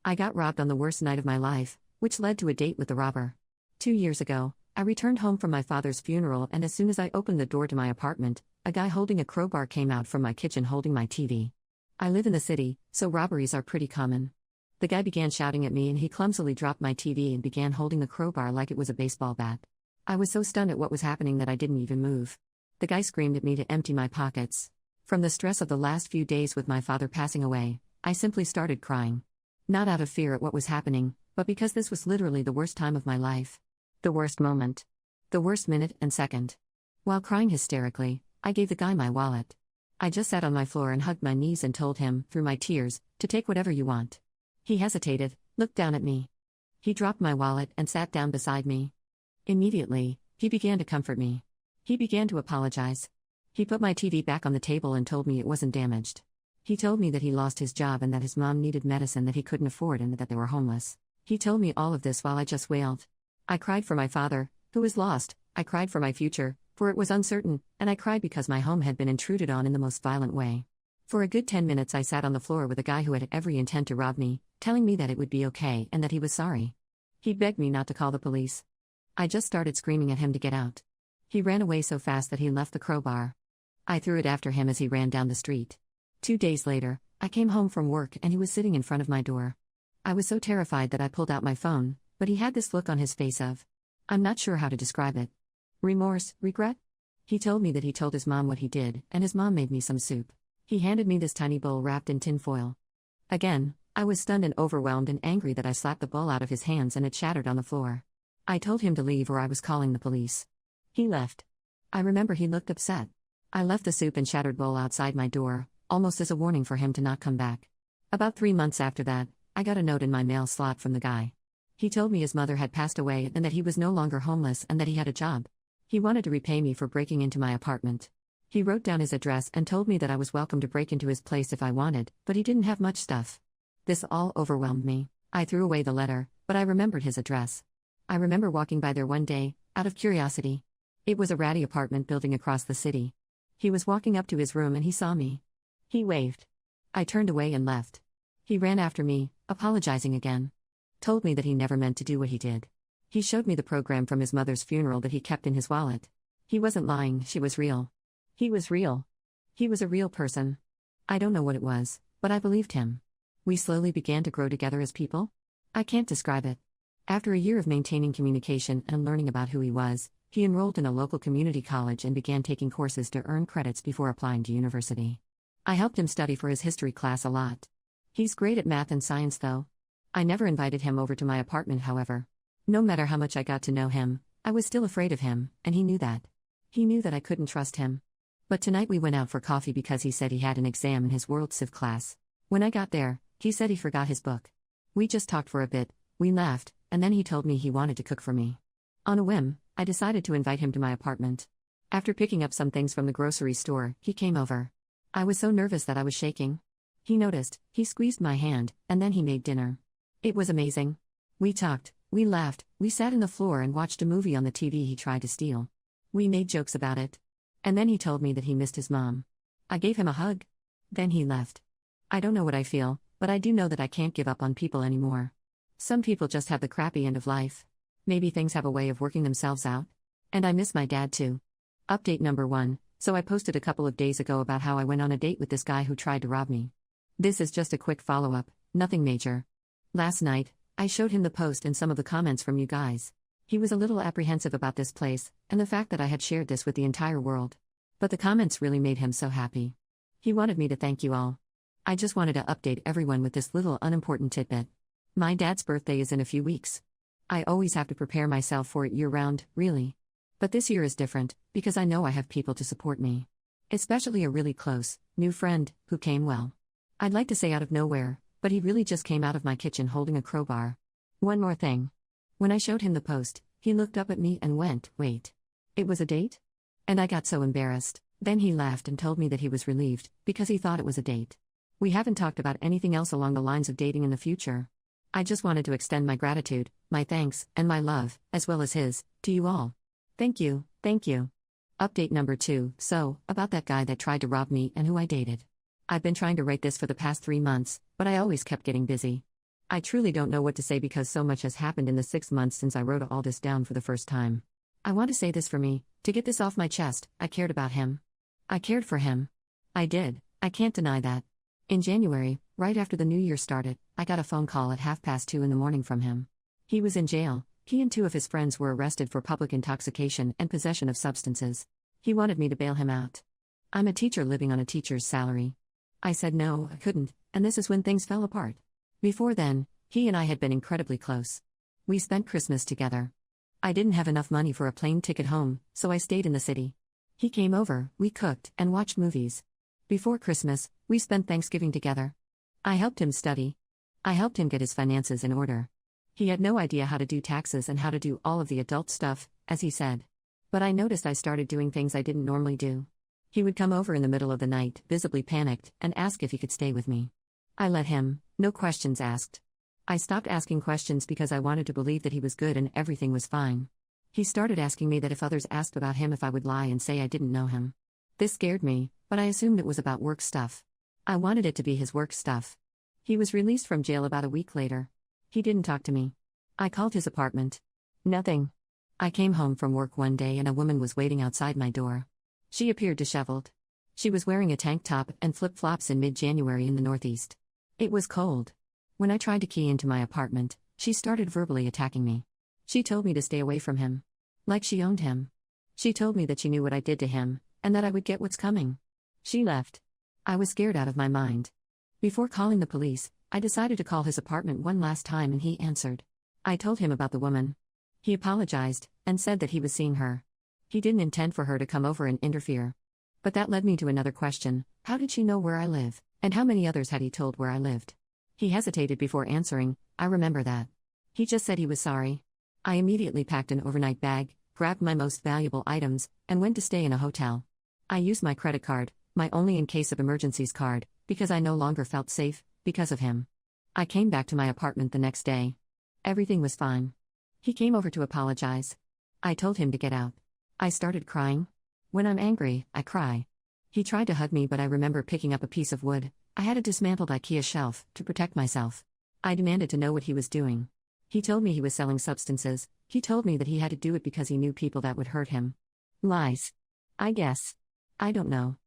I got robbed on the worst night of my life, which led to a date with the robber. 2 years ago, I returned home from my father's funeral, and as soon as I opened the door to my apartment, a guy holding a crowbar came out from my kitchen holding my TV. I live in the city, so robberies are pretty common. The guy began shouting at me and he clumsily dropped my TV and began holding the crowbar like it was a baseball bat. I was so stunned at what was happening that I didn't even move. The guy screamed at me to empty my pockets. From the stress of the last few days with my father passing away, I simply started crying. Not out of fear at what was happening, but because this was literally the worst time of my life. The worst moment. The worst minute and second. While crying hysterically, I gave the guy my wallet. I just sat on my floor and hugged my knees and told him, through my tears, to take whatever you want. He hesitated, looked down at me. He dropped my wallet and sat down beside me. Immediately, he began to comfort me. He began to apologize. He put my TV back on the table and told me it wasn't damaged. He told me that he lost his job and that his mom needed medicine that he couldn't afford and that they were homeless. He told me all of this while I just wailed. I cried for my father, who was lost. I cried for my future, for it was uncertain, and I cried because my home had been intruded on in the most violent way. For a good 10 minutes I sat on the floor with a guy who had every intent to rob me, telling me that it would be okay and that he was sorry. He begged me not to call the police. I just started screaming at him to get out. He ran away so fast that he left the crowbar. I threw it after him as he ran down the street. 2 days later, I came home from work and he was sitting in front of my door. I was so terrified that I pulled out my phone, but he had this look on his face of, I'm not sure how to describe it. Remorse, regret? He told me that he told his mom what he did, and his mom made me some soup. He handed me this tiny bowl wrapped in tin foil. Again, I was stunned and overwhelmed and angry that I slapped the bowl out of his hands and it shattered on the floor. I told him to leave or I was calling the police. He left. I remember he looked upset. I left the soup and shattered bowl outside my door, almost as a warning for him to not come back. About 3 months after that, I got a note in my mail slot from the guy. He told me his mother had passed away and that he was no longer homeless and that he had a job. He wanted to repay me for breaking into my apartment. He wrote down his address and told me that I was welcome to break into his place if I wanted, but he didn't have much stuff. This all overwhelmed me. I threw away the letter, but I remembered his address. I remember walking by there one day, out of curiosity. It was a ratty apartment building across the city. He was walking up to his room and he saw me. He waved. I turned away and left. He ran after me, apologizing again. Told me that he never meant to do what he did. He showed me the program from his mother's funeral that he kept in his wallet. He wasn't lying, she was real. He was real. He was a real person. I don't know what it was, but I believed him. We slowly began to grow together as people. I can't describe it. After a year of maintaining communication and learning about who he was, he enrolled in a local community college and began taking courses to earn credits before applying to university. I helped him study for his history class a lot. He's great at math and science though. I never invited him over to my apartment, however. No matter how much I got to know him, I was still afraid of him, and he knew that. He knew that I couldn't trust him. But tonight we went out for coffee because he said he had an exam in his World Civ class. When I got there, he said he forgot his book. We just talked for a bit, we laughed, and then he told me he wanted to cook for me. On a whim, I decided to invite him to my apartment. After picking up some things from the grocery store, he came over. I was so nervous that I was shaking. He noticed, he squeezed my hand, and then he made dinner. It was amazing. We talked, we laughed, we sat on the floor and watched a movie on the TV he tried to steal. We made jokes about it. And then he told me that he missed his mom. I gave him a hug. Then he left. I don't know what I feel, but I do know that I can't give up on people anymore. Some people just have the crappy end of life. Maybe things have a way of working themselves out. And I miss my dad too. Update number 1. So I posted a couple of days ago about how I went on a date with this guy who tried to rob me. This is just a quick follow-up, nothing major. Last night, I showed him the post and some of the comments from you guys. He was a little apprehensive about this place, and the fact that I had shared this with the entire world. But the comments really made him so happy. He wanted me to thank you all. I just wanted to update everyone with this little unimportant tidbit. My dad's birthday is in a few weeks. I always have to prepare myself for it year-round, really. But this year is different, because I know I have people to support me. Especially a really close, new friend, who came well. I'd like to say out of nowhere, but he really just came out of my kitchen holding a crowbar. One more thing. When I showed him the post, he looked up at me and went, "Wait. It was a date?" And I got so embarrassed. Then he laughed and told me that he was relieved, because he thought it was a date. We haven't talked about anything else along the lines of dating in the future. I just wanted to extend my gratitude, my thanks, and my love, as well as his, to you all. Thank you, thank you. Update number 2, so, about that guy that tried to rob me and who I dated. I've been trying to write this for the past 3 months, but I always kept getting busy. I truly don't know what to say because so much has happened in the 6 months since I wrote all this down for the first time. I want to say this for me, to get this off my chest. I cared about him. I cared for him. I did, I can't deny that. In January, right after the new year started, I got a phone call at 2:30 in the morning from him. He was in jail. He and 2 of his friends were arrested for public intoxication and possession of substances. He wanted me to bail him out. I'm a teacher living on a teacher's salary. I said no, I couldn't, and this is when things fell apart. Before then, he and I had been incredibly close. We spent Christmas together. I didn't have enough money for a plane ticket home, so I stayed in the city. He came over, we cooked, and watched movies. Before Christmas, we spent Thanksgiving together. I helped him study. I helped him get his finances in order. He had no idea how to do taxes and how to do all of the adult stuff, as he said. But I noticed I started doing things I didn't normally do. He would come over in the middle of the night, visibly panicked, and ask if he could stay with me. I let him, no questions asked. I stopped asking questions because I wanted to believe that he was good and everything was fine. He started asking me that if others asked about him if I would lie and say I didn't know him. This scared me, but I assumed it was about work stuff. I wanted it to be his work stuff. He was released from jail about a week later. He didn't talk to me. I called his apartment. Nothing. I came home from work one day and a woman was waiting outside my door. She appeared disheveled. She was wearing a tank top and flip-flops in mid-January in the Northeast. It was cold. When I tried to key into my apartment, she started verbally attacking me. She told me to stay away from him. Like she owned him. She told me that she knew what I did to him, and that I would get what's coming. She left. I was scared out of my mind. Before calling the police, I decided to call his apartment one last time and he answered. I told him about the woman. He apologized, and said that he was seeing her. He didn't intend for her to come over and interfere. But that led me to another question: how did she know where I live, and how many others had he told where I lived? He hesitated before answering. I remember that. He just said he was sorry. I immediately packed an overnight bag, grabbed my most valuable items, and went to stay in a hotel. I used my credit card, my only in case of emergencies card, because I no longer felt safe, because of him. I came back to my apartment the next day. Everything was fine. He came over to apologize. I told him to get out. I started crying. When I'm angry, I cry. He tried to hug me, but I remember picking up a piece of wood. I had a dismantled IKEA shelf to protect myself. I demanded to know what he was doing. He told me he was selling substances. He told me that he had to do it because he knew people that would hurt him. Lies. I guess. I don't know.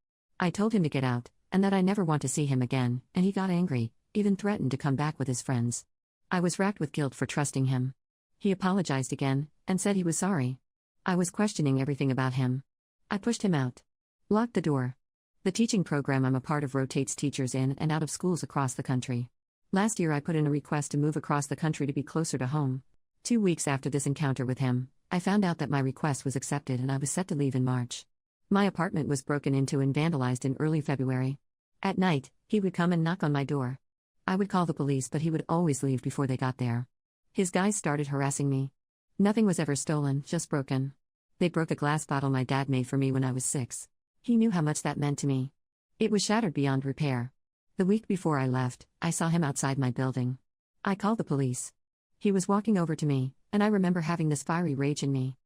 I told him to get out, and that I never want to see him again, and he got angry, even threatened to come back with his friends. I was racked with guilt for trusting him. He apologized again, and said he was sorry. I was questioning everything about him. I pushed him out. Locked the door. The teaching program I'm a part of rotates teachers in and out of schools across the country. Last year I put in a request to move across the country to be closer to home. 2 weeks after this encounter with him, I found out that my request was accepted and I was set to leave in March. My apartment was broken into and vandalized in early February. At night, he would come and knock on my door. I would call the police, but he would always leave before they got there. His guys started harassing me. Nothing was ever stolen, just broken. They broke a glass bottle my dad made for me when I was 6. He knew how much that meant to me. It was shattered beyond repair. The week before I left, I saw him outside my building. I called the police. He was walking over to me, and I remember having this fiery rage in me.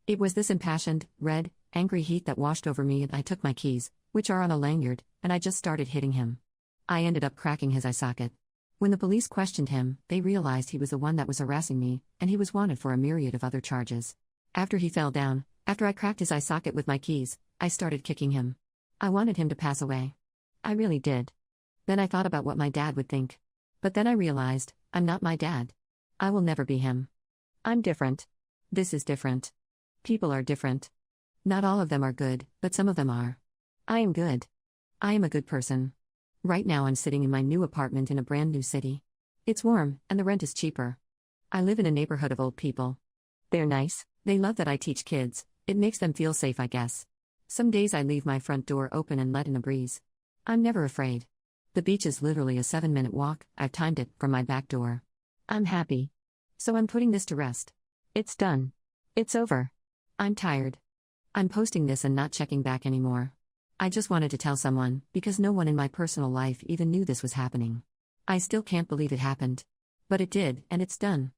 It was this impassioned, red, angry heat that washed over me, and I took my keys, which are on a lanyard, and I just started hitting him. I ended up cracking his eye socket. When the police questioned him, they realized he was the one that was harassing me, and he was wanted for a myriad of other charges. After he fell down, after I cracked his eye socket with my keys, I started kicking him. I wanted him to pass away. I really did. Then I thought about what my dad would think. But then I realized, I'm not my dad. I will never be him. I'm different. This is different. People are different. Not all of them are good, but some of them are. I am good. I am a good person. Right now I'm sitting in my new apartment in a brand new city. It's warm, and the rent is cheaper. I live in a neighborhood of old people. They're nice, they love that I teach kids, it makes them feel safe, I guess. Some days I leave my front door open and let in a breeze. I'm never afraid. The beach is literally a 7-minute walk, I've timed it, from my back door. I'm happy. So I'm putting this to rest. It's done. It's over. I'm tired. I'm posting this and not checking back anymore. I just wanted to tell someone, because no one in my personal life even knew this was happening. I still can't believe it happened. But it did, and it's done.